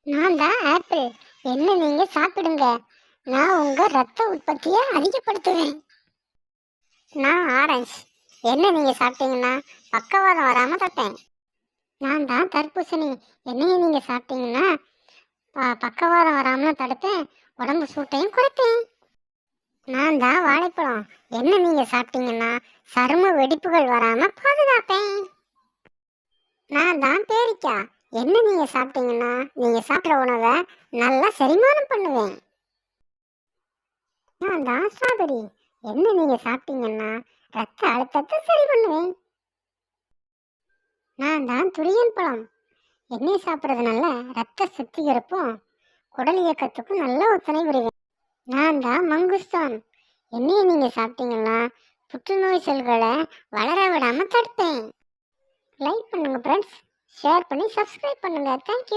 நான் தான் ஆப்பிள். என்ன நீங்க சாப்பிடுங்க. நான் உங்க ரத்த உற்பத்தியை அதிகப்படுத்துவேன். நான் ஆரஞ்சு. என்ன நீங்க சாப்பிட்டீங்கன்னா பக்கவாதம் வராம தப்பேன். நான் தான் தர்பூசணி. என்னைய நீங்க சாப்பிட்டீங்கன்னா பக்கவாதம் வராம தடுப்பேன். உடம்பு சூட்டையும் குறைப்பேன். நான் தான் வாழைப்பழம். என்ன நீங்க சாப்பிட்டீங்கன்னா சரும வெடிப்புகள் வராம பாதுகாப்பேன். நான் தான் பேரிக்காய். என்ன நீங்க சாப்பிட்டீங்கன்னா நீங்க சாப்பிட்ற உணவை நல்லா செரிமானம் பண்ணுவேன். நான் தான் ஸ்ட்ராபெரி. என்ன நீங்க சாப்பிட்டீங்கன்னா ரத்த அழுத்தத்தை சரி பண்ணுவேன். நான் தான் துரியன் பழம். எண்ணெய் சாப்பிட்றதுனால ரத்த சுத்திகரிப்பும் குடல் இயக்கத்துக்கும் நல்ல ஒத்துணை புரிவேன். நான் தான் மங்குஸ்தான். எண்ணெயை நீங்க சாப்பிட்டீங்கன்னா புற்றுநோய் செல்களை வளர விடாம தடுப்பேன். லைக் பண்ணுங்க ஃப்ரெண்ட்ஸ், ஷேர் பண்ணி சப்ஸ்கிரைப் பண்ணுங்க. தேங்க்யூ.